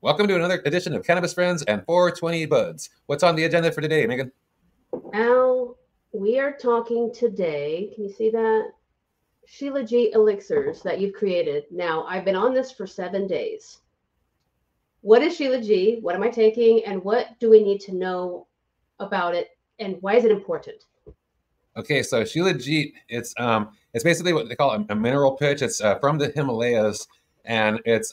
Welcome to another edition of Cannabis Friends and 420 Buds. What's on the agenda for today, Megan? Al, we are talking today. Can you see that? Shilajit elixirs that you've created. Now, I've been on this for 7 days. What is Shilajit? What am I taking? And what do we need to know about it? And why is it important? Okay, so Shilajit, it's basically what they call a mineral pitch. It's from the Himalayas, and it's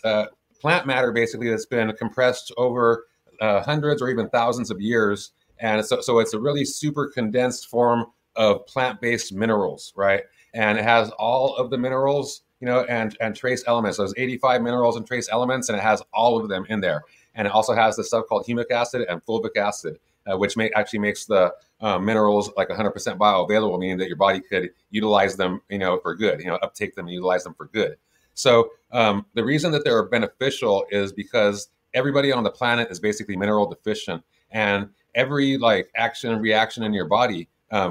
plant matter basically that's been compressed over hundreds or even thousands of years, and so it's a really super condensed form of plant-based minerals, right? And it has all of the minerals, and trace elements. Those 85 minerals and trace elements, and it has all of them in there. And it also has this stuff called humic acid and fulvic acid, which actually makes the minerals like 100% bioavailable, meaning that your body could utilize them, for good, uptake them and utilize them for good. So the reason that they're beneficial is because everybody on the planet is basically mineral deficient, and every like action and reaction in your body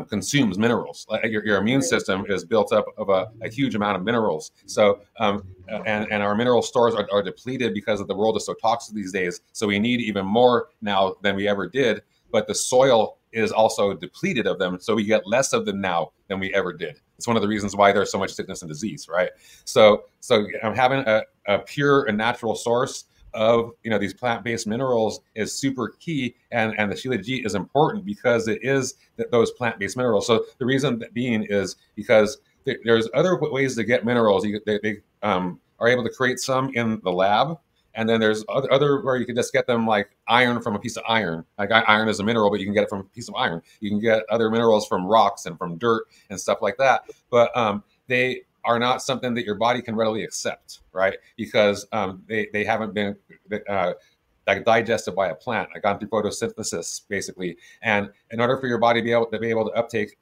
consumes minerals. Like your immune system is built up of a huge amount of minerals. So and our mineral stores are depleted because the world is so toxic these days. So we need even more now than we ever did. But the soil is also depleted of them, so we get less of them now than we ever did. It's one of the reasons why there's so much sickness and disease, right? So having a pure and natural source of these plant-based minerals is super key, and the Shilajit is important because it is those plant-based minerals. So the reason being is because there's other ways to get minerals. They are able to create some in the lab, and then there's other where you can just get them like iron from a piece of iron. Like iron is a mineral, but you can get it from a piece of iron. You can get other minerals from rocks and from dirt and stuff like that. But they are not something that your body can readily accept, right? Because they haven't been like digested by a plant, like gone through photosynthesis, basically. And in order for your body to be able to uptake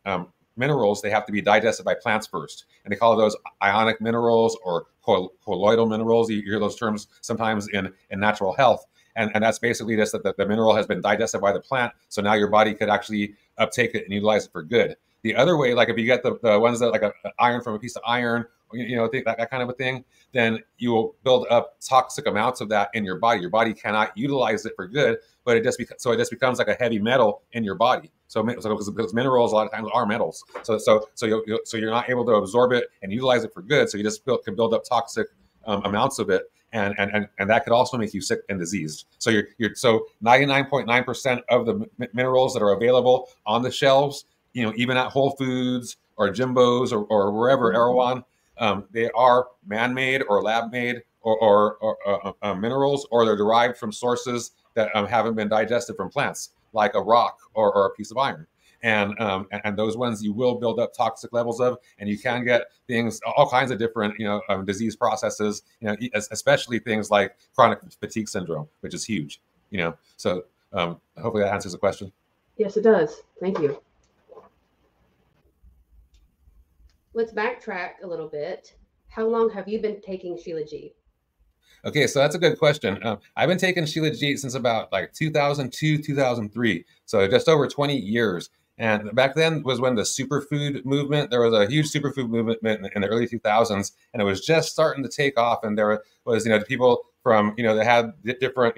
minerals, they have to be digested by plants first, and they call those ionic minerals or colloidal minerals. You hear those terms sometimes in natural health, and that's basically just that the mineral has been digested by the plant, so now your body could actually uptake it and utilize it for good. The other way, like if you get the ones that like a iron from a piece of iron, that kind of a thing, then you will build up toxic amounts of that in your body. Your body cannot utilize it for good, but it just becomes like a heavy metal in your body. So because minerals a lot of times are metals, so you're not able to absorb it and utilize it for good. So you just can build up toxic amounts of it, and that could also make you sick and diseased. So so 99.9% of the minerals that are available on the shelves, even at Whole Foods or Jimbo's or wherever, Erewhon, they are man-made or lab-made or minerals, or they're derived from sources that haven't been digested from plants, like a rock or a piece of iron. And those ones you will build up toxic levels of, and you can get things, all kinds of different, disease processes, especially things like chronic fatigue syndrome, which is huge, So hopefully that answers the question. Yes, it does. Thank you. Let's backtrack a little bit. How long have you been taking Shilajit? Okay, so that's a good question. I've been taking Shilajit since about like 2002, 2003, so just over 20 years. And back then was when the superfood movement, there was a huge superfood movement in the early 2000s, and it was just starting to take off. And there was, the people from, that had different,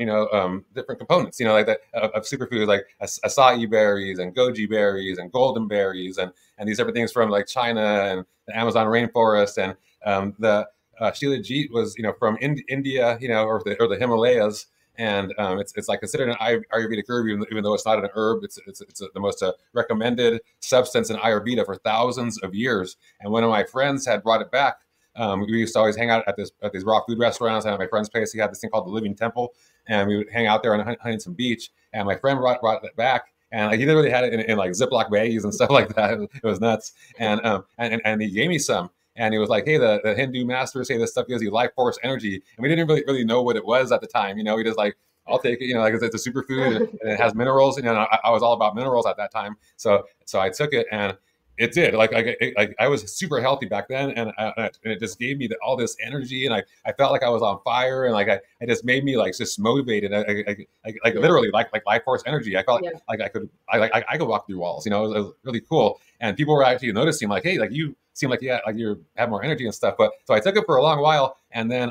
different components, like that of superfoods, like acai berries and goji berries and golden berries, and these different things from like China and the Amazon rainforest. And the Shilajit was, from India, or the Himalayas, and it's like considered an Ayurvedic herb, even though it's not an herb. It's the most recommended substance in Ayurveda for thousands of years. And one of my friends had brought it back. We used to always hang out at these raw food restaurants. And at my friend's place, he had this thing called the Living Temple, and we would hang out there on Huntington Beach. And my friend brought it back. And he literally had it in like Ziploc baggies and stuff like that. It was nuts. And he gave me some. And he was like, hey, the Hindu masters say this stuff gives you life force energy. And we didn't really know what it was at the time. We just like, I'll take it, like it's a superfood and it has minerals. And I was all about minerals at that time. So I took it, and it did. Like I was super healthy back then, and it just gave me all this energy, and I felt like I was on fire, and like it just made me like just motivated. Like literally like life force energy. I felt like I could walk through walls. It was really cool, and people were actually noticing like, hey, like you seem like you have more energy and stuff. But so I took it for a long while, and then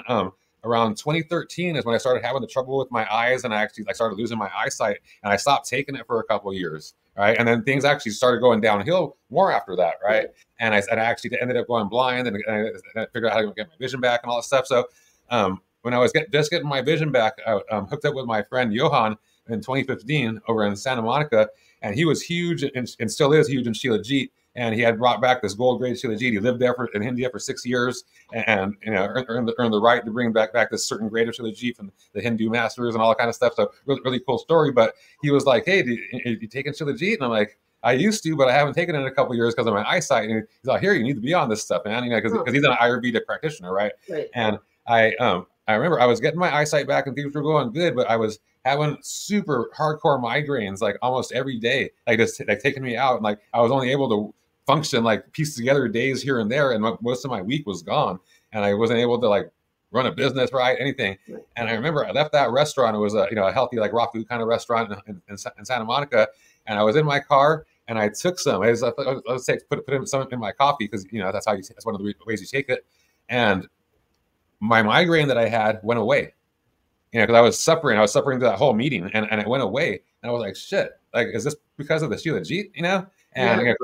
around 2013 is when I started having the trouble with my eyes, and I actually like started losing my eyesight, and I stopped taking it for a couple of years, right? And then things actually started going downhill more after that, right? And I actually ended up going blind, and I figured out how to get my vision back and all that stuff. So when I was just getting my vision back, I hooked up with my friend Johan in 2015 over in Santa Monica, and he was huge and still is huge in Shilajit. And he had brought back this gold grade Shilajit. He lived there in India for 6 years, and earned the right to bring back this certain grade of Shilajit from the Hindu masters and all that kind of stuff. So really cool story. But he was like, "Hey, you taking Shilajit?" And I'm like, "I used to, but I haven't taken it in a couple of years because of my eyesight." And he's like, "Here, you need to be on this stuff, man." Because he's an Ayurvedic practitioner, right? And I remember I was getting my eyesight back and things were going good, but I was having super hardcore migraines like almost every day, like just like taking me out, and like I was only able to function, like piece together days here and there, and most of my week was gone, and I wasn't able to like run a business, right, anything. And I remember I left that restaurant. It was a healthy like raw food kind of restaurant in Santa Monica, and I was in my car and I took some. I was put some in my coffee because that's one of the ways you take it, and my migraine that I had went away. Because I was suffering through that whole meeting, and it went away. And I was like, shit, like, is this because of the Shilajit, And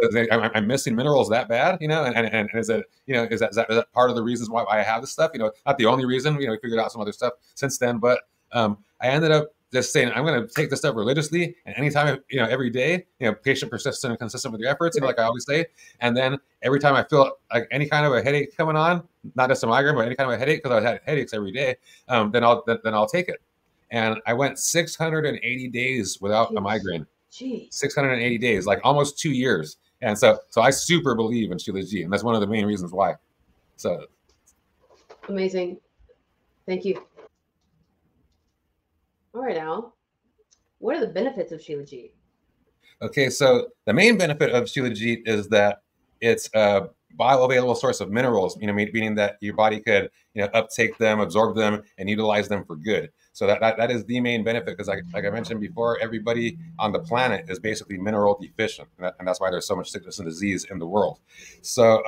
I'm missing minerals that bad, and is it, is that part of the reasons why I have this stuff? Not the only reason, we figured out some other stuff since then, but I ended up just saying, I'm going to take this stuff religiously, and anytime, every day, patient, persistent, and consistent with your efforts, like I always say. And then every time I feel like any kind of a headache coming on, not just a migraine, but any kind of a headache, because I had headaches every day, then I'll take it. And I went 680 days without a migraine. 680 days, like almost 2 years. And so I super believe in Shilajit, and that's one of the main reasons why. So amazing. Thank you. All right, Al. What are the benefits of Shilajit? Okay, so the main benefit of Shilajit is that it's a bioavailable source of minerals, meaning that your body could, uptake them, absorb them, and utilize them for good. So that is the main benefit, because like I mentioned before, everybody on the planet is basically mineral deficient, and that's why there's so much sickness and disease in the world. So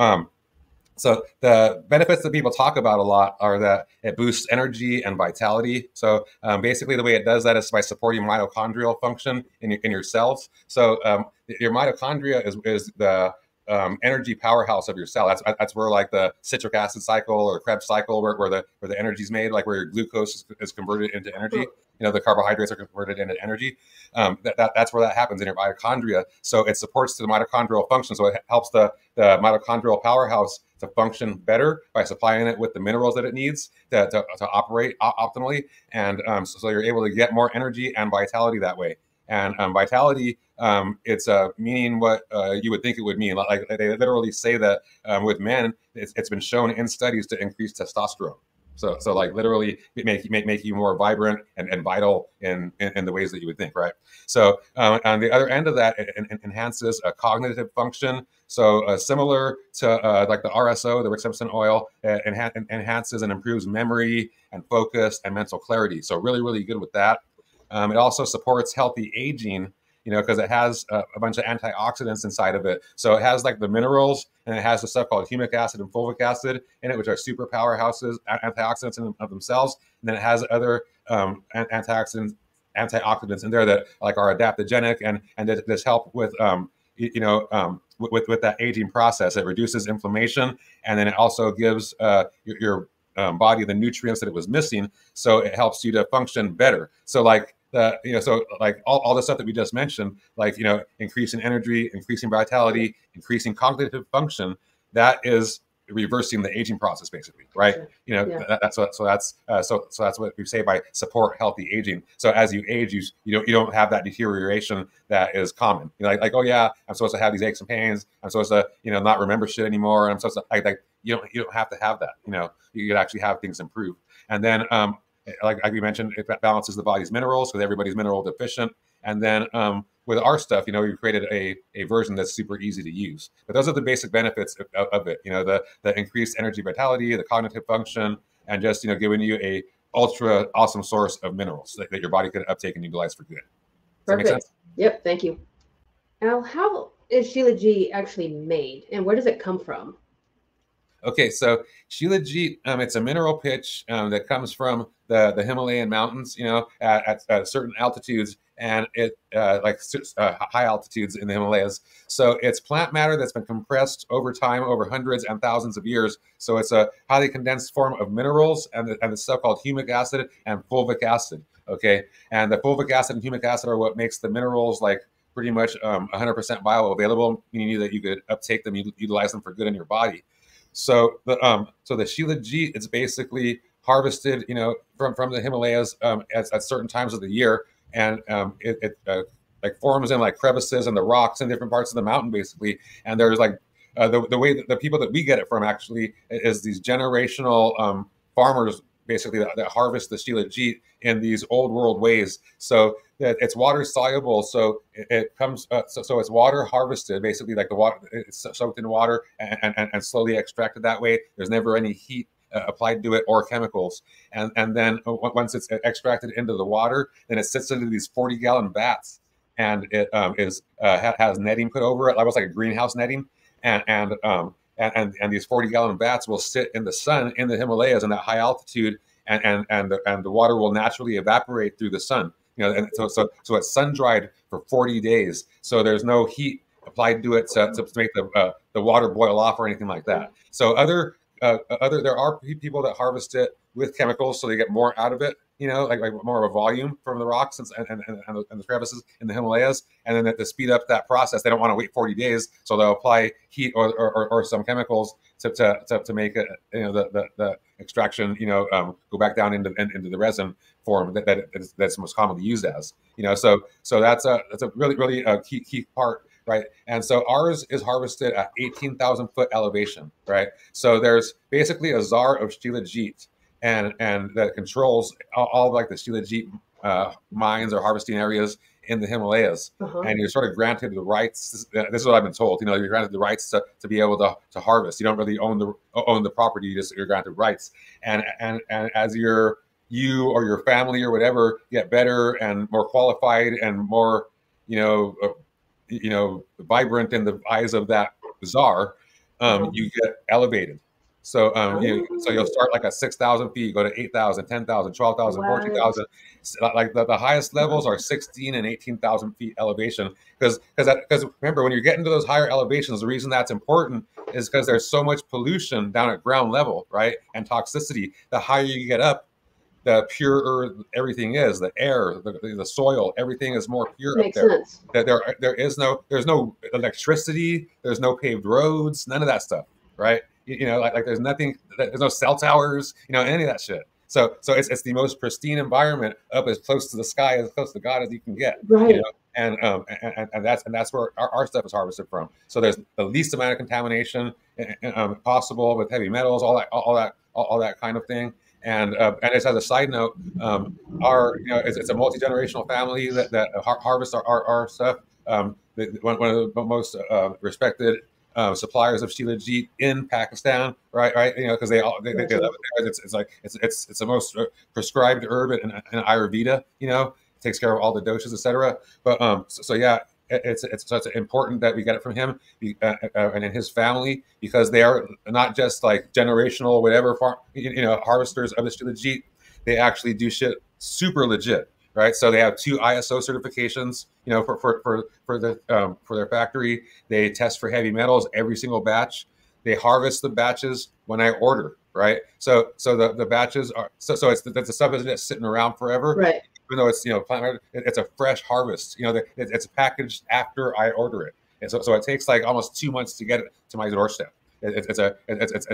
the benefits that people talk about a lot are that it boosts energy and vitality. So basically the way it does that is by supporting mitochondrial function in your cells. So your mitochondria is the energy powerhouse of your cell. That's where like the citric acid cycle or Krebs cycle, where the energy is made, like where your glucose is converted into energy. The carbohydrates are converted into energy. That's where that happens in your mitochondria. So it supports the mitochondrial function. So it helps the mitochondrial powerhouse to function better by supplying it with the minerals that it needs to operate optimally. And so you're able to get more energy and vitality that way. And vitality, it's meaning what you would think it would mean. Like they literally say that with men, it's been shown in studies to increase testosterone. So like literally make you more vibrant and vital in the ways that you would think, right? So on the other end of that, it enhances a cognitive function. So similar to like the RSO, the Rick Simpson oil, enhances and improves memory and focus and mental clarity. So really, really good with that. It also supports healthy aging, because it has a bunch of antioxidants inside of it. So it has like the minerals, and it has the stuff called humic acid and fulvic acid in it, which are super powerhouses, antioxidants of themselves. And then it has other antioxidants in there that like are adaptogenic and that just help with with that aging process. It reduces inflammation, and then it also gives your body the nutrients that it was missing, so it helps you to function better. So like all the stuff that we just mentioned, like increasing energy, increasing vitality, increasing cognitive function, that is reversing the aging process, basically, right? That's what we say by support healthy aging. So as you age, you don't have that deterioration that is common. Like oh yeah, I'm supposed to have these aches and pains. I'm supposed to not remember shit anymore. I'm supposed to like you don't have to have that. You could actually have things improve. And then like we mentioned, it balances the body's minerals because everybody's mineral deficient. And then with our stuff, we created a version that's super easy to use. But those are the basic benefits of it. The increased energy, vitality, the cognitive function, and just giving you a ultra awesome source of minerals that your body could uptake and utilize for good. Does that make sense? Yep. Thank you. Al, how is Shilajit actually made, and where does it come from? Okay, so Shilajit, it's a mineral pitch that comes from the Himalayan mountains, at certain altitudes, and it high altitudes in the Himalayas. So it's plant matter that's been compressed over time, over hundreds and thousands of years. So it's a highly condensed form of minerals and the stuff called humic acid and fulvic acid. Okay, and the fulvic acid and humic acid are what makes the minerals like pretty much 100% bioavailable, meaning that you could uptake them, utilize them for good in your body. So the Shilajit is basically harvested, from the Himalayas at certain times of the year, and it like forms in like crevices in the rocks in different parts of the mountain, basically. And there's like the way that the people that we get it from actually is these generational farmers basically that harvest the Shilajit in these old world ways. So that it's water soluble, so it comes. So it's water harvested, basically like the water. It's soaked in water and slowly extracted that way. There's never any heat applied to it or chemicals. And then once it's extracted into the water, then it sits into these 40-gallon vats, and it has netting put over it, almost like a greenhouse netting, and these 40-gallon vats will sit in the sun in the Himalayas in that high altitude, and the water will naturally evaporate through the sun. And so it's sun dried for 40 days. So there's no heat applied to it to make the water boil off or anything like that. So there are people that harvest it with chemicals, so they get more out of it. Like more of a volume from the rocks and the crevices in the Himalayas. And then to speed up that process, they don't want to wait 40 days, so they'll apply heat or some chemicals to make it, the extraction, go back down into the resin form that's most commonly used as. So that's a really key part. Right. And so ours is harvested at 18,000 foot elevation. Right. So there's basically a czar of Shilajit, and that controls all like the Shilajit mines or harvesting areas in the Himalayas. And you're sort of granted the rights. This is what I've been told. You're granted the rights to be able to harvest. You don't really own the property. You're granted rights. And as you or your family or whatever get better and more qualified and more, vibrant in the eyes of that czar, you get elevated. So so you'll start like at 6,000 feet, go to 8,000, 10,000, 12,000, 14,000. Like the highest levels are 16 and 18,000 feet elevation. Because remember, when you're getting to those higher elevations, the reason that's important is because there's so much pollution down at ground level, right? And toxicity. The higher you get up, the purer everything is. The air, the soil, everything is more pure Makes up there. sense. That there's no electricity, there's no paved roads, none of that stuff, right? Like there's nothing, there's no cell towers, any of that shit. So it's the most pristine environment up as close to the sky, as close to God as you can get. Right. And that's where our stuff is harvested from. So there's the least amount of contamination possible with heavy metals, all that kind of thing. And just as a side note, it's a multi-generational family that harvests our stuff. One of the most respected suppliers of Shilajit in Pakistan, right? Because they love it there. It's the most prescribed herb in Ayurveda. It takes care of all the doshas, etc. But yeah. It's such important that we get it from him and in his family, because they are not just like generational whatever harvesters of the Shilajit. They actually do shit super legit, right? So they have 2 ISO certifications, for their factory. They test for heavy metals every single batch. They harvest the batches when I order, right? So the batches are it's the stuff isn't just sitting around forever. Right. Even though it's plant matter, it's a fresh harvest. It's packaged after I order it, and so it takes like almost 2 months to get it to my doorstep. It's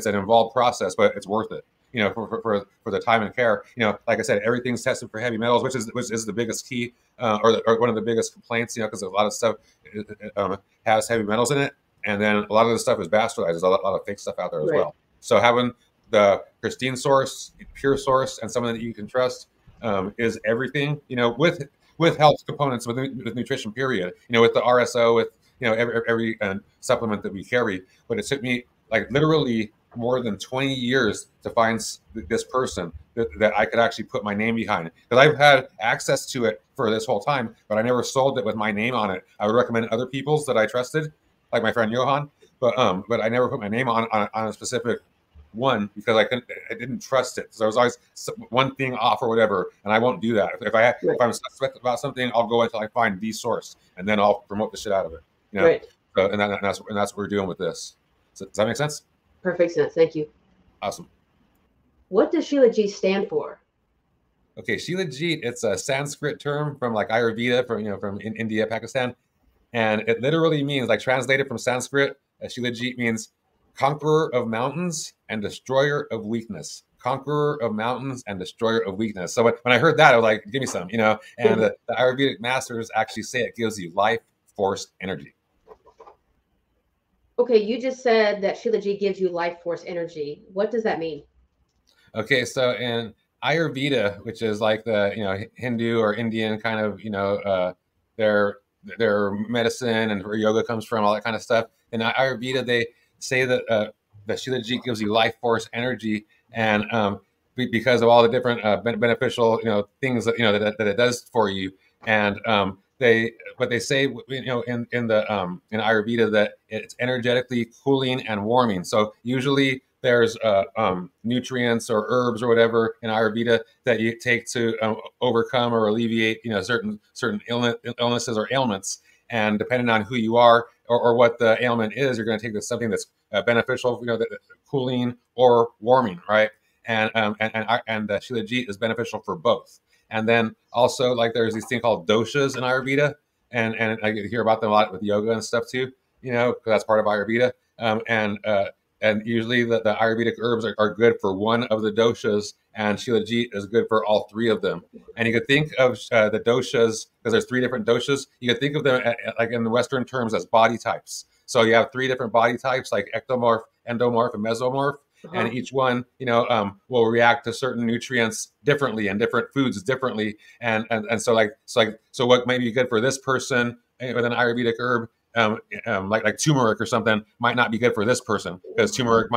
an involved process, but it's worth it. For the time and care. Like I said, everything's tested for heavy metals, which is the biggest key, or one of the biggest complaints. Because a lot of stuff has heavy metals in it, and then a lot of the stuff is bastardized. There's a lot of fake stuff out there as well. So having the pristine source, pure source, and something that you can trust is everything. With health components, with nutrition. Period. With the RSO, with every supplement that we carry. But it took me like literally more than 20 years to find this person that I could actually put my name behind, because I've had access to it for this whole time, but I never sold it with my name on it. I would recommend other people's that I trusted, like my friend Johan, but I never put my name on a specific one because I didn't trust it. So there was always one thing off or whatever, and I won't do that. Right. If I'm suspect about something, I'll go until I find the source, and then I'll promote the shit out of it. You know, Right. so, and that's what we're doing with this. So, does that make sense? Perfect sense. Thank you. Awesome. What does Shilajit stand for? Okay, Shilajit, it's a Sanskrit term from like Ayurveda, from in India, Pakistan, and it literally means, like translated from Sanskrit, Shilajit means conqueror of mountains and destroyer of weakness. Conqueror of mountains and destroyer of weakness. So when I heard that, I was like, give me some, And the Ayurvedic masters actually say it gives you life, force, energy. Okay, you just said that Shilajit gives you life force energy. What does that mean? Okay, so in Ayurveda, which is like the Hindu or Indian kind of their medicine and where yoga comes from, all that kind of stuff. In Ayurveda, they say that the Shilajit gives you life force energy, and because of all the different beneficial things that it does for you, and they say in Ayurveda that it's energetically cooling and warming. So usually there's nutrients or herbs or whatever in Ayurveda that you take to overcome or alleviate certain illnesses or ailments. And depending on who you are or what the ailment is, you're going to take something that's beneficial, cooling or warming, right? And Shilajit is beneficial for both. And then also, like, there's these thing called doshas in Ayurveda, and I hear about them a lot with yoga and stuff too, because that's part of Ayurveda. And usually the Ayurvedic herbs are good for one of the doshas, and Shilajit is good for all three of them. And you could think of the doshas, because there's three different doshas, you could think of them like in the Western terms as body types. So you have three different body types, like ectomorph, endomorph, and mesomorph. And each one, will react to certain nutrients differently and different foods differently. So what might be good for this person with an Ayurvedic herb, like turmeric or something, might not be good for this person because turmeric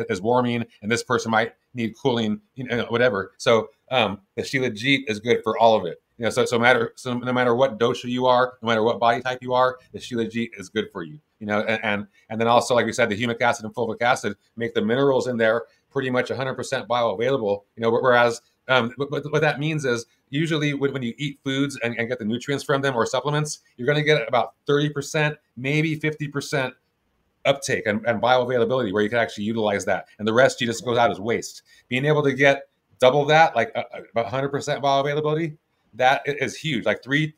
is warming, and this person might need cooling, whatever. So the Shilajit is good for all of it. So no matter what dosha you are, no matter what body type you are, the Shilajit is good for you. And then also, like we said, the humic acid and fulvic acid make the minerals in there pretty much 100% bioavailable. Whereas what that means is usually when you eat foods and get the nutrients from them or supplements, you're going to get about 30%, maybe 50% uptake and bioavailability where you can actually utilize that. And the rest just goes out as waste. Being able to get double that, like about 100% bioavailability, that is huge. Like three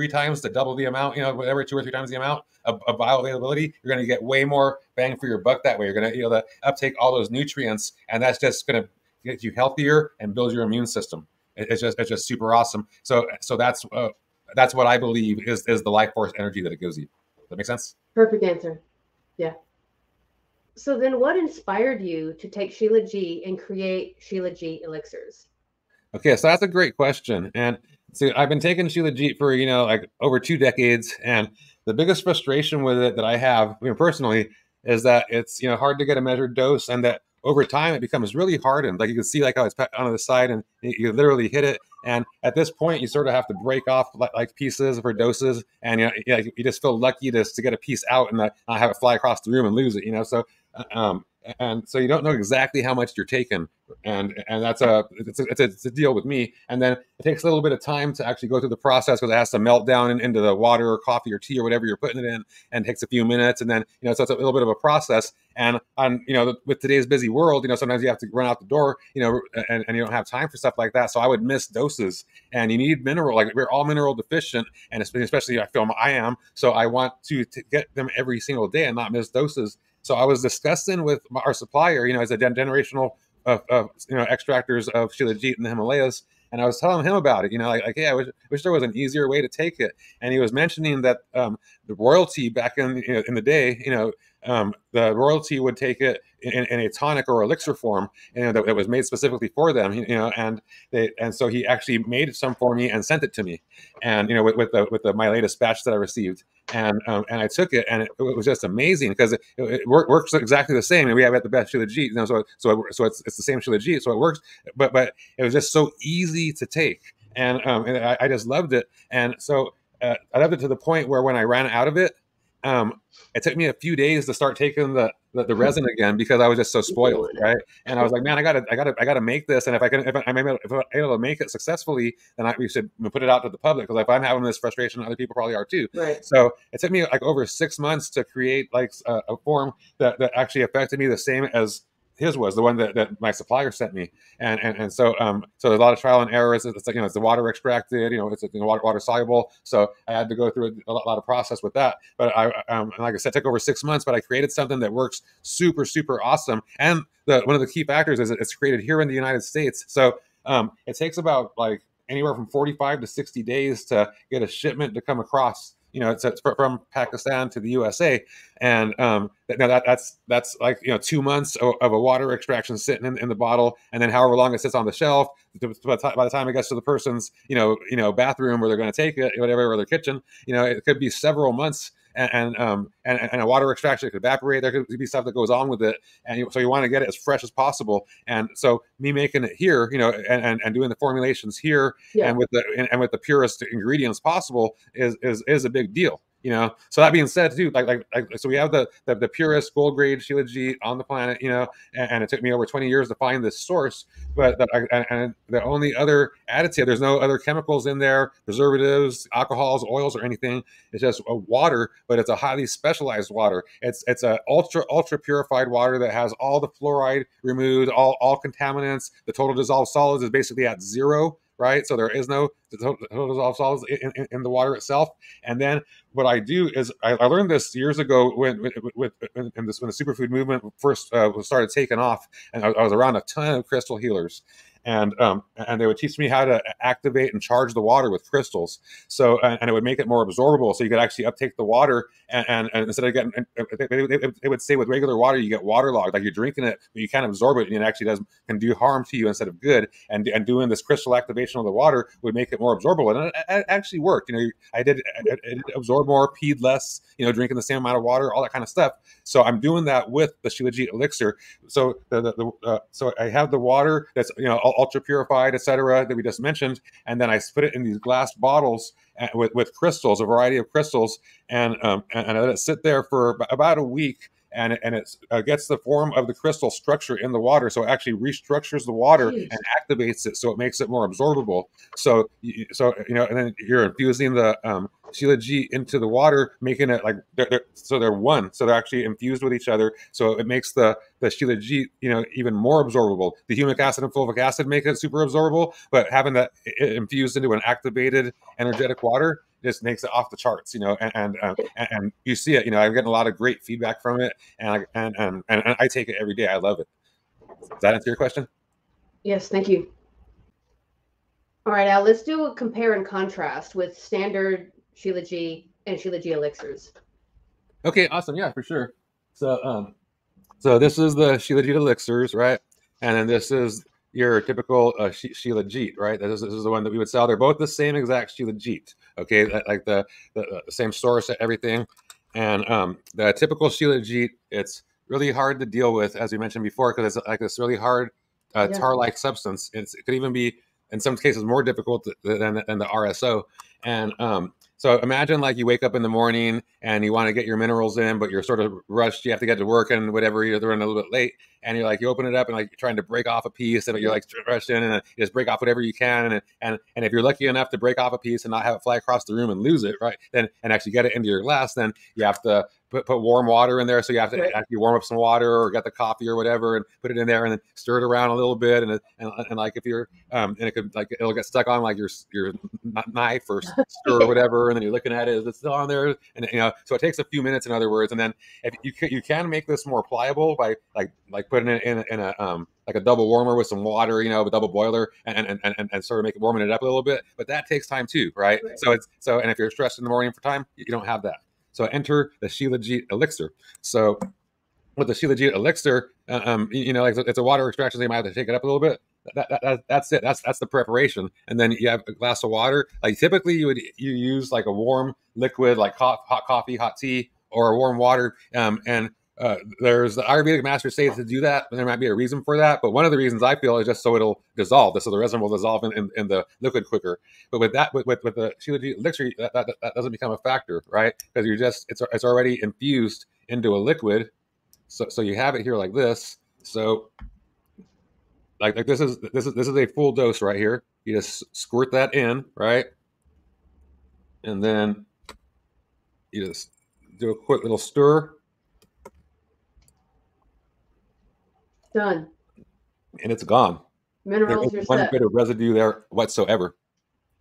times to double the amount, whatever, 2 or 3 times the amount of bioavailability, you're going to get way more bang for your buck that way. You're going to be able to uptake all those nutrients, and that's just going to get you healthier and build your immune system. It's just super awesome. So that's what I believe is the life force energy that it gives you. Does that make sense? Perfect answer. Yeah. So then what inspired you to take Shilajit and create Shilajit Elixirs? Okay, so that's a great question. And so I've been taking Shilajit for, like over 2 decades. And the biggest frustration with it that I have, personally, is that it's, hard to get a measured dose, and that over time it becomes really hardened. Like you can see like how it's on the side, and you literally hit it. And at this point, you sort of have to break off like pieces for doses. And, you just feel lucky to get a piece out and not have it fly across the room and lose it, So, and so you don't know exactly how much you're taking, and that's it's a deal with me. And then it takes a little bit of time to actually go through the process because it has to melt down into the water or coffee or tea or whatever you're putting it in, and it takes a few minutes. And then so it's a little bit of a process. And on with today's busy world, sometimes you have to run out the door, and you don't have time for stuff like that. So I would miss doses, and you need mineral. Like we're all mineral deficient, and especially I feel I am. So I want to get them every single day and not miss doses. So I was discussing with our supplier, as a generational of extractors of Shilajit in the Himalayas, and I was telling him about it. Like hey, I wish there was an easier way to take it. And he was mentioning that the royalty back in the day, the royalty would take it in a tonic or elixir form, that was made specifically for them, and so he actually made some for me and sent it to me, and with my latest batch that I received, and I took it, and it was just amazing because it works exactly the same, and we have at the best Shilajit, so it's the same Shilajit, so it works, but it was just so easy to take, and I just loved it, and so I loved it to the point where when I ran out of it. It took me a few days to start taking the the resin again because I was just so spoiled, right? And I was like, man, I gotta make this. And if I'm able to make it successfully, then we should put it out to the public, because if I'm having this frustration, other people probably are too. Right. So it took me like over 6 months to create like a form that actually affected me the same as his was, the one that my supplier sent me. And so so there's a lot of trial and errors. It's like, it's the water extracted, it's water soluble. So I had to go through a lot of process with that. But like I said, it took over 6 months, but I created something that works super, super awesome. And one of the key factors is that it's created here in the United States. So it takes about like anywhere from 45 to 60 days to get a shipment to come across. It's from Pakistan to the USA, and that's like 2 months of a water extraction sitting in the bottle, and then however long it sits on the shelf. By the time it gets to the person's bathroom where they're going to take it, whatever, or their kitchen, it could be several months. And a water extraction could evaporate. There could be stuff that goes on with it, and so you want to get it as fresh as possible. And so me making it here, and doing the formulations here, and with the purest ingredients possible is a big deal. So that being said, too, so we have the purest gold grade Shilajit on the planet, and it took me over 20 years to find this source. But and the only other additive, there's no other chemicals in there, preservatives, alcohols, oils, or anything. It's just a water, but it's a highly specialized water. It's a ultra purified water that has all the fluoride removed, all contaminants. The total dissolved solids is basically at zero. Right, so there is no total dissolved solids in the water itself. And then what I do is I learned this years ago when the superfood movement first started taking off, and I was around a ton of crystal healers. And they would teach me how to activate and charge the water with crystals. So and it would make it more absorbable, so you could actually uptake the water. And instead of getting, they would say with regular water you get waterlogged, like you're drinking it, but you can't absorb it, and it actually can do harm to you instead of good. And doing this crystal activation of the water would make it more absorbable, and it actually worked. I did absorb more, peed less, drinking the same amount of water, all that kind of stuff. So I'm doing that with the Shilajit Elixir. So so I have the water that's ultra purified, etc., that we just mentioned, and then I put it in these glass bottles with crystals, a variety of crystals, and I let it sit there for about a week. And it gets the form of the crystal structure in the water, so it actually restructures the water and activates it, so it makes it more absorbable. So and then you're infusing the Shilajit into the water, making it like they're one, so they're actually infused with each other. So it makes the Shilajit even more absorbable. The humic acid and fulvic acid make it super absorbable, but having that infused into an activated energetic water just makes it off the charts, and you see it. I'm getting a lot of great feedback from it, and I take it every day. I love it. Does that answer your question? Yes, thank you. All right, Al, let's do a compare and contrast with standard Shilajit and Shilajit elixirs. Okay, awesome. Yeah, for sure. So this is the Shilajit elixirs, right? And then this is your typical Shilajit, right? This is the one that we would sell. They're both the same exact Shilajit, okay? Like the same source, everything. And the typical Shilajit, it's really hard to deal with, as we mentioned before, because it's like this really hard tar-like substance. It could even be, in some cases, more difficult than the RSO. And so imagine like you wake up in the morning and you want to get your minerals in, but you're sort of rushed. You have to get to work and whatever, you're running a little bit late. And you're like, you open it up and like you're trying to break off a piece, and you're like rushed in, and you just break off whatever you can. And if you're lucky enough to break off a piece and not have it fly across the room and lose it, right? Then and actually get it into your glass, then you have to put warm water in there. So you have to actually warm up some water or get the coffee or whatever and put it in there and then stir it around a little bit. And like if you're and it could like it'll get stuck on like your knife or stir or whatever, and then you're looking at it, is it still on there? And so it takes a few minutes, in other words. And then if you can make this more pliable by like putting it in a like a double warmer with some water, a double boiler, and sort of warming it up a little bit. But that takes time too, right? So and if you're stressed in the morning for time, you don't have that. So enter the Shilajit Elixir. So with the Shilajit Elixir, like it's a water extraction, so you might have to take it up a little bit. That's it. That's the preparation. And then you have a glass of water. Like typically you use like a warm liquid, like hot coffee, hot tea, or warm water. There's the Ayurvedic master says to do that, and there might be a reason for that. But one of the reasons I feel is just so it'll dissolve, so the resin will dissolve in the liquid quicker. But with the Shilajit Elixir, that doesn't become a factor, right? Because it's already infused into a liquid. So you have it here like this. So like this is a full dose right here. You just squirt that in, right? And then you just do a quick little stir, Done. and it's gone. There Minerals, you're isn't one set. bit of residue there whatsoever,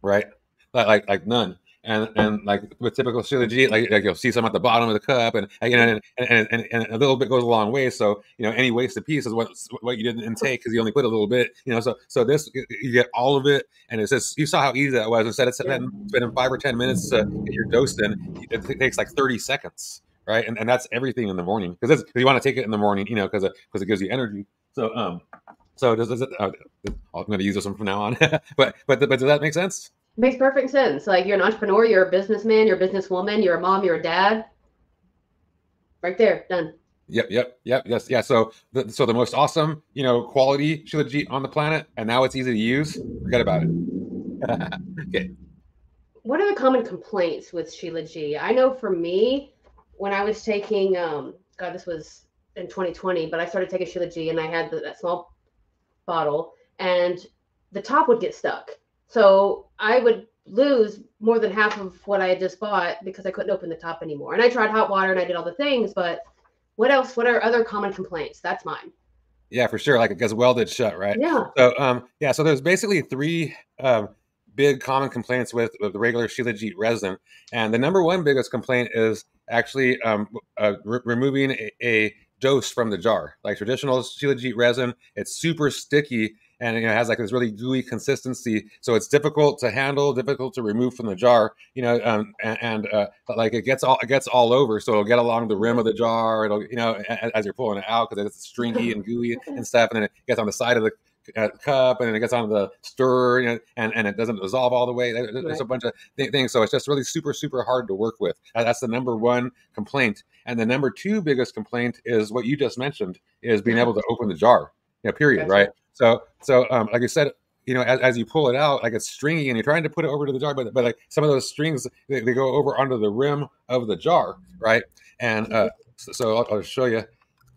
right? Like none. And like with typical Shilajit, like you'll see some at the bottom of the cup, and you know, and a little bit goes a long way. So you know, any wasted piece is what you didn't intake because you only put a little bit. You know, so this you get all of it, and it's just you saw how easy that was. Instead of spending 5 or 10 minutes to get your dose in, it takes like 30 seconds, right? And that's everything in the morning because you want to take it in the morning, you know, because it gives you energy. So does it? I'm going to use this one from now on. but does that make sense? Makes perfect sense. Like you're an entrepreneur, you're a businessman, you're a businesswoman, you're a mom, you're a dad. Right there, done. Yep. Yes. Yeah. So the most awesome, you know, quality Shilajit on the planet, and now it's easy to use. Forget about it. Okay. What are the common complaints with Shilajit? I know for me, when I was taking, God, this was in 2020, but I started taking Shilajit and I had that small bottle, and the top would get stuck. So I would lose more than half of what I had just bought because I couldn't open the top anymore. And I tried hot water and I did all the things, but what else? What are other common complaints? That's mine. Yeah, for sure. Like it gets welded shut, right? Yeah. So yeah. So there's basically three big common complaints with the regular Shilajit resin, and the number one biggest complaint is actually removing a dose from the jar. Like traditional Shilajit resin, it's super sticky and it has like this really gooey consistency, so it's difficult to handle, difficult to remove from the jar. You know, but like it gets all over, so it'll get along the rim of the jar. It'll as you're pulling it out because it's stringy and gooey and stuff, and then it gets on the side of the cup and then it gets onto the stir, you know, and it doesn't dissolve all the way. There's a bunch of things, so it's just really super hard to work with. That's the number one complaint, and the number two biggest complaint is what you just mentioned, is being able to open the jar. Period. Gotcha. Right. So like I said, as you pull it out, like it's stringy, and you're trying to put it over to the jar, but like some of those strings, they go over onto the rim of the jar, right? And so I'll show you.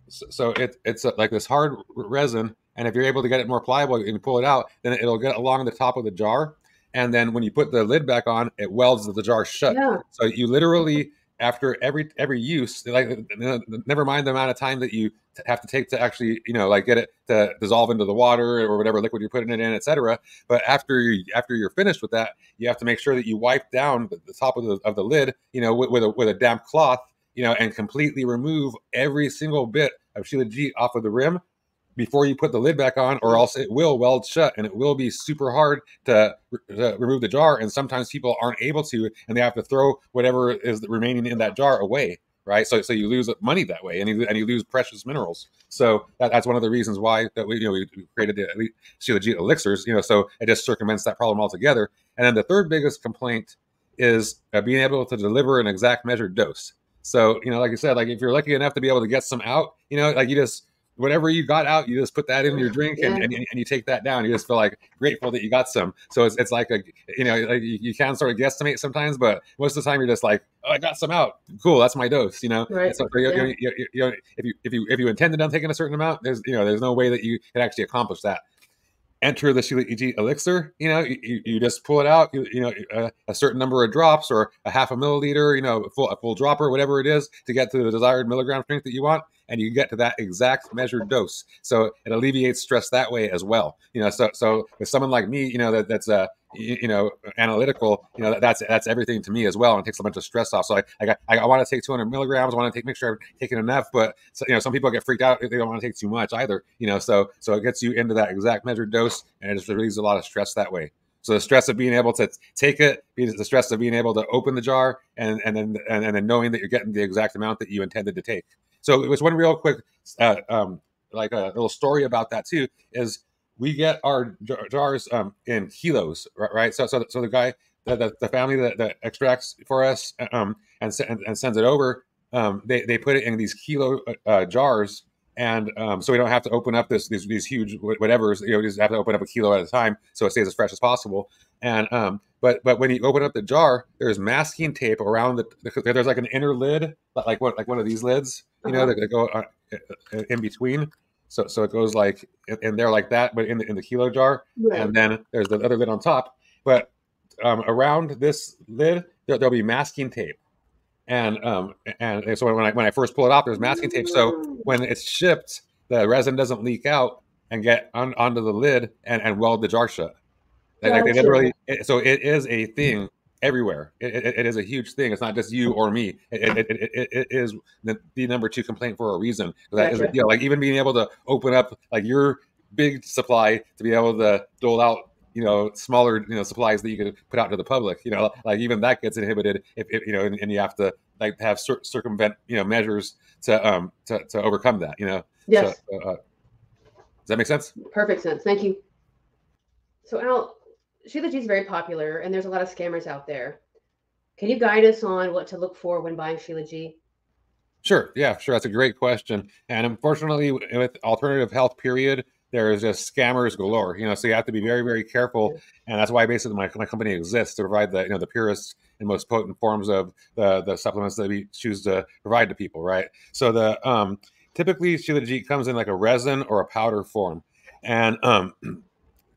So it's like this hard resin, and if you're able to get it more pliable and pull it out, then it'll get along the top of the jar, and then when you put the lid back on, it welds the jar shut. Yeah. So you literally, after every use, like never mind the amount of time that you have to take to actually like get it to dissolve into the water or whatever liquid you're putting it in, etc. But after you're finished with that, you have to make sure that you wipe down the top of the lid, with a damp cloth, and completely remove every single bit of Shilajit off of the rim before you put the lid back on, or else it will weld shut, and it will be super hard to remove the jar. And sometimes people aren't able to, and they have to throw whatever is remaining in that jar away, right? So you lose money that way, and you lose precious minerals. So that's one of the reasons why that we created the Shilajit Elixirs, so it just circumvents that problem altogether. And then the third biggest complaint is being able to deliver an exact measured dose. So, like I said, like if you're lucky enough to be able to get some out, like you just, whatever you got out, you just put that in your drink, and you take that down. You just feel like grateful that you got some. So it's like like you can sort of guesstimate sometimes, but most of the time you're just like, oh, I got some out. Cool, that's my dose. Right. So if you intended on taking a certain amount, there's no way that you can actually accomplish that. Enter the Shilajit Elixir. You just pull it out. A certain number of drops, or a half a milliliter. A full dropper, whatever it is, to get to the desired milligram strength that you want, and you get to that exact measured dose. So it alleviates stress that way as well. So with someone like me, that's analytical, that's everything to me as well, and it takes a bunch of stress off. So I want to take 200 milligrams. I want to make sure I'm taking enough, but some people get freaked out if they don't want to take too much either. So it gets you into that exact measured dose, and it just relieves a lot of stress that way. So the stress of being able to take it, the stress of being able to open the jar, and then knowing that you're getting the exact amount that you intended to take. So it was one real quick, like a little story about that too, is we get our jars in kilos, right? So the guy, the family that extracts for us and sends it over, they put it in these kilo jars. And so we don't have to open up these huge whatevers. We just have to open up a kilo at a time, so it stays as fresh as possible. And but when you open up the jar, there's masking tape around there's like an inner lid, like one of these lids, that go in between. So it goes like in there like that, but in the kilo jar, Right. and then there's the other lid on top. But around this lid, there'll be masking tape, and so when I first pull it off, there's masking tape. So when it's shipped, the resin doesn't leak out and get onto the lid and weld the jar shut. Like they Gotcha. literally, so it is a thing everywhere. It is a huge thing. It's not just you or me. It is the number two complaint for a reason. That is a Gotcha. deal. Like even being able to open up like your big supply to be able to dole out, smaller, supplies that you could put out to the public. Like even that gets inhibited if and you have to like have circumvent, measures to overcome that. So Yes. does that make sense? Perfect sense. Thank you. So Al, Shilajit is very popular, and there's a lot of scammers out there. Can you guide us on what to look for when buying Shilajit? Sure. Yeah, sure. That's a great question. And unfortunately, with alternative health, period, there's just scammers galore. So you have to be very, very careful. And that's why basically my company exists to provide the purest and most potent forms of the supplements that we choose to provide to people. Right. So typically Shilajit comes in like a resin or a powder form, and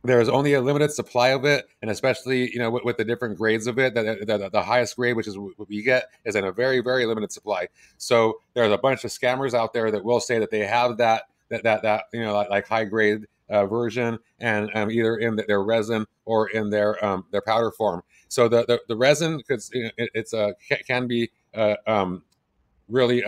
there's only a limited supply of it, and especially with the different grades of it, the highest grade, which is what we get, is in a very, very limited supply. So there's a bunch of scammers out there that will say that they have that like high grade version, and either in their resin or in their powder form. So the resin, because it's can be really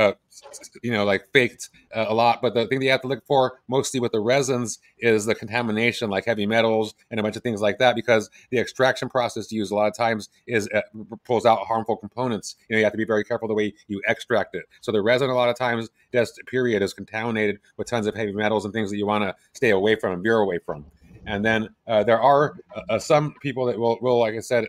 like faked a lot, but the thing that you have to look for mostly with the resins is the contamination, like heavy metals and a bunch of things like that, because the extraction process used a lot of times is pulls out harmful components. You have to be very careful the way you extract it. So the resin a lot of times just period is contaminated with tons of heavy metals and things that you want to stay away from and veer away from. And then there are some people that will like I said,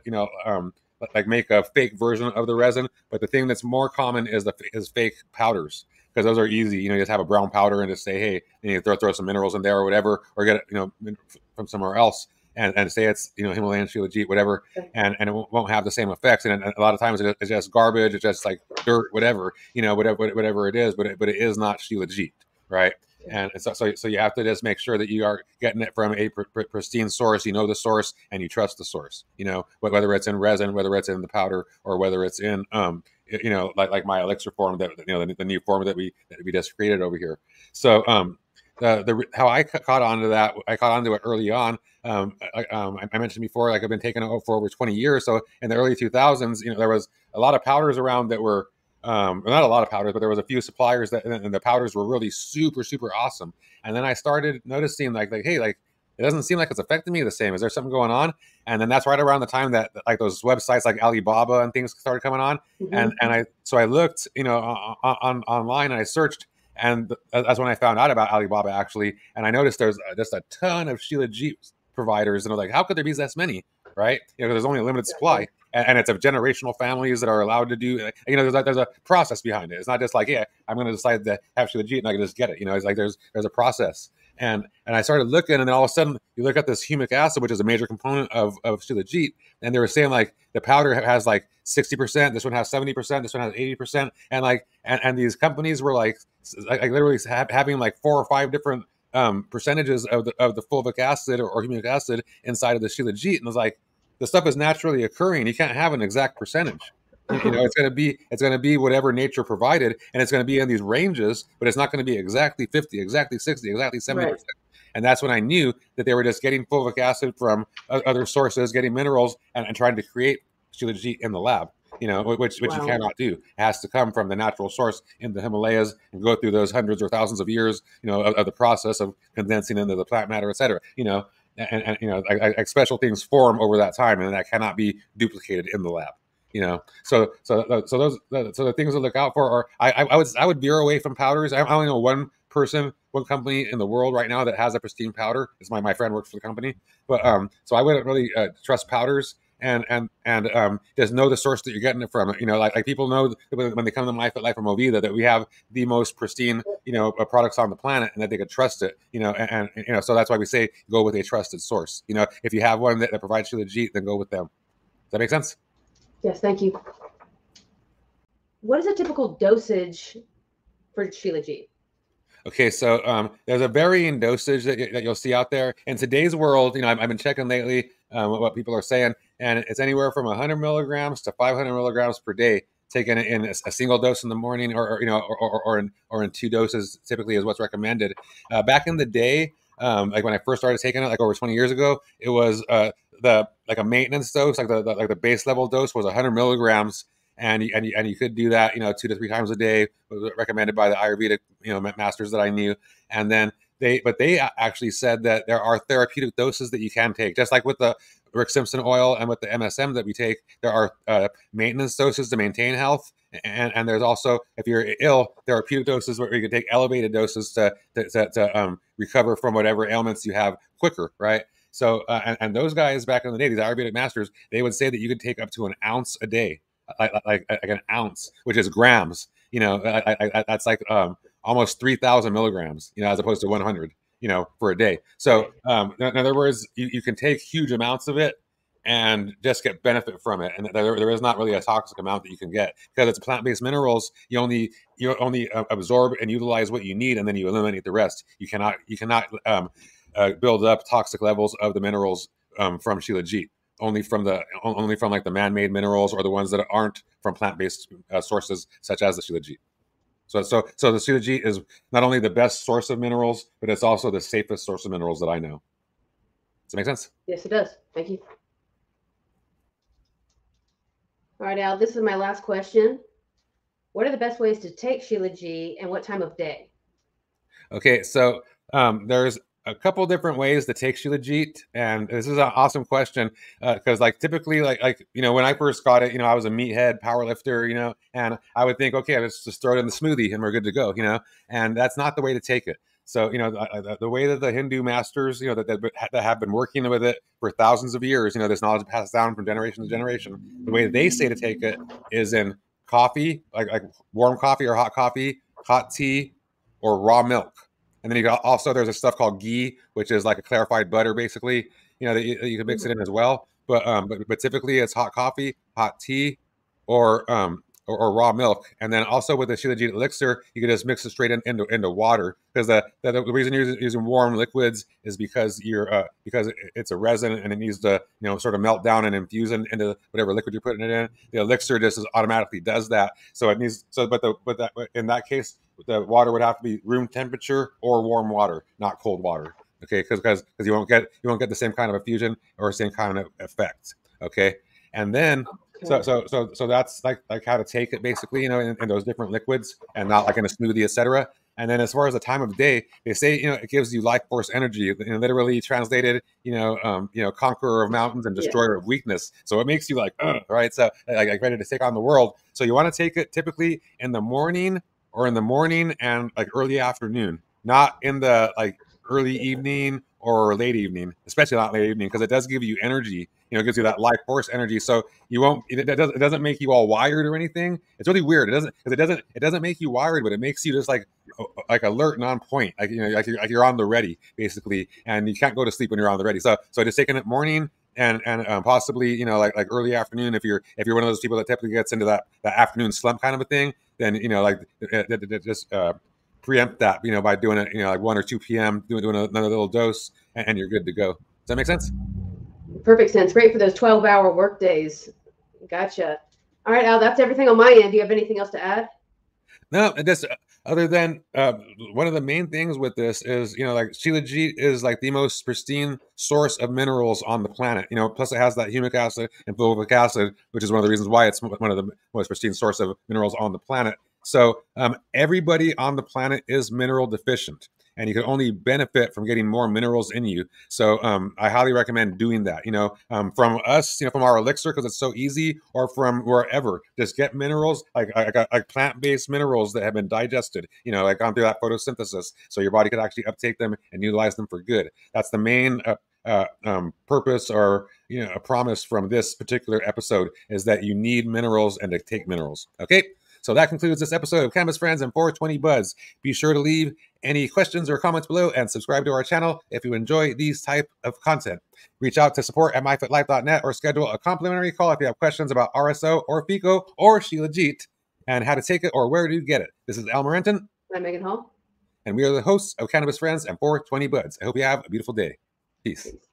like make a fake version of the resin. But the thing that's more common is fake powders, because those are easy. You just have a brown powder and just say, hey, and you throw some minerals in there or whatever, or get it from somewhere else, and say it's Himalayan Shilajit, whatever, and it won't have the same effects. And a lot of times it's just garbage. It's just like dirt, whatever, whatever it is. But it is not Shilajit, right? And so you have to just make sure that you are getting it from a pristine source. The source and you trust the source. Whether it's in resin, whether it's in the powder, or whether it's in like my Elixir form, that the new form that we just created over here. So how I caught onto that, I caught onto it early on. I mentioned before, like I've been taking it for over 20 years. So in the early 2000s, there was a lot of powders around that were not a lot of powders, but there was a few suppliers and the powders were really super, super awesome. And then I started noticing like, hey, like it doesn't seem like it's affecting me the same. Is there something going on? And then that's right around the time that like those websites like Alibaba and things started coming on. Mm-hmm. And I looked, online, and I searched, and that's when I found out about Alibaba actually. And I noticed there's just a ton of Shilajit providers, and I was like, how could there be this many? Right? There's only a limited supply. And it's of generational families that are allowed to do. There's a process behind it. It's not just like, yeah, I'm going to decide to have Shilajit and I can just get it. It's like there's a process. And I started looking, and then all of a sudden you look at this humic acid, which is a major component of Shilajit, and they were saying like the powder has like 60%, this one has 70%, this one has 80%, and like and these companies were like literally having like 4 or 5 different percentages of the fulvic acid or humic acid inside of the Shilajit, and I was like, the stuff is naturally occurring. You can't have an exact percentage. It's going to be whatever nature provided, and it's going to be in these ranges, but it's not going to be exactly 50, exactly 60, exactly 70%. Right. And that's when I knew that they were just getting fulvic acid from other sources, getting minerals, and trying to create Shilajit in the lab. Which wow. You cannot do. It has to come from the natural source in the Himalayas and go through those hundreds or thousands of years, of the process of condensing into the plant matter, et cetera. And like special things form over that time, and that cannot be duplicated in the lab. So the things to look out for are I would veer away from powders. I only know one company in the world right now that has a pristine powder. It's my friend works for the company, but so I wouldn't really trust powders. And just know the source that you're getting it from. Like people know when they come to Life from Movida that we have the most pristine, products on the planet, and that they could trust it. And so that's why we say go with a trusted source. If you have one that provides Shilajit, then go with them. Does that make sense? Yes, thank you. What is a typical dosage for Shilajit? Okay, so there's a varying dosage that you'll see out there in today's world. I've been checking lately what people are saying, and it's anywhere from 100 milligrams to 500 milligrams per day, taken in a single dose in the morning, or in two doses. Typically, is what's recommended. Back in the day, like when I first started taking it, like over 20 years ago, it was the like a maintenance dose, like the base level dose was 100 milligrams, and you could do that, 2 to 3 times a day, was recommended by the Ayurvedic, masters that I knew. And then they actually said that there are therapeutic doses that you can take, just like with the Rick Simpson oil and with the MSM that we take. There are maintenance doses to maintain health, and there's also, if you're ill, therapeutic doses where you can take elevated doses to recover from whatever ailments you have quicker, right? So, and those guys back in the day, these Ayurvedic masters, they would say that you could take up to an ounce a day, like an ounce, which is grams. That's like almost 3,000 milligrams, as opposed to 100, for a day. So, in other words, you can take huge amounts of it and just get benefit from it. And there is not really a toxic amount that you can get, because it's plant-based minerals. You only absorb and utilize what you need, and then you eliminate the rest. You cannot build up toxic levels of the minerals from Shilajit. Only from like the man-made minerals, or the ones that aren't from plant-based sources, such as the Shilajit. So the Shilajit is not only the best source of minerals, but it's also the safest source of minerals that I know. Does that make sense? Yes, it does. Thank you. All right, Al, this is my last question. What are the best ways to take Shilajit, and what time of day? Okay, so there's a couple different ways to take Shilajit, and this is an awesome question, because typically, when I first got it, I was a meathead power lifter, and I would think, okay, let's just throw it in the smoothie and we're good to go, and that's not the way to take it. So, the way that the Hindu masters, that have been working with it for thousands of years, this knowledge passed down from generation to generation, the way they say to take it is in coffee, like warm coffee or hot tea, or raw milk. And then there's a stuff called ghee, which is like a clarified butter, basically, that you can mix it in as well. But typically it's hot coffee, hot tea, or raw milk. And then also with the Shilajit elixir, you can just mix it straight into water, because the reason you're using warm liquids is because because it's a resin, and it needs to sort of melt down and infuse into whatever liquid you're putting it in. The elixir just automatically does that. So it needs in that case, the water would have to be room temperature or warm water, not cold water. Okay, because you won't get the same kind of a fusion or same kind of effect. Okay, and then so that's like how to take it, basically, in those different liquids, and not like in a smoothie, etc. And then as far as the time of day, they say it gives you life force energy. Literally translated, conqueror of mountains and destroyer of weakness. So it makes you like, right? So like ready to take on the world. So you want to take it typically in the morning and like early afternoon, not in the early evening or late evening, especially not late evening, because it does give you energy. It gives you that life force energy. So it doesn't make you all wired or anything. It's really weird. It doesn't make you wired, but it makes you just like alert and on point. Like you're on the ready, basically, and you can't go to sleep when you're on the ready. So just taking it morning and possibly like early afternoon, if you're one of those people that typically gets into that afternoon slump kind of a thing, then just preempt that by doing it like 1 or 2 p.m. doing another little dose, and you're good to go. Does that make sense? Perfect sense. Great for those 12-hour work days. Gotcha. All right, Al, that's everything on my end. Do you have anything else to add? No, just other than one of the main things with this is, like Shilajit is like the most pristine source of minerals on the planet. Plus it has that humic acid and fulvic acid, which is one of the reasons why it's one of the most pristine source of minerals on the planet. So everybody on the planet is mineral deficient, and you can only benefit from getting more minerals in you. So I highly recommend doing that, from us, from our elixir, because it's so easy, or from wherever. Just get minerals, like plant-based minerals that have been digested, like gone through that photosynthesis, so your body could actually uptake them and utilize them for good. That's the main purpose, or a promise from this particular episode, is that you need minerals and to take minerals. Okay. So that concludes this episode of Cannabis Friends and 420 Buds. Be sure to leave any questions or comments below, and subscribe to our channel if you enjoy these type of content. Reach out to support@myfitlife.net, or schedule a complimentary call if you have questions about RSO or FICO or Shilajit and how to take it or where to get it. This is Al Morenton. I'm Megan Hall. And we are the hosts of Cannabis Friends and 420 Buds. I hope you have a beautiful day. Peace. Peace.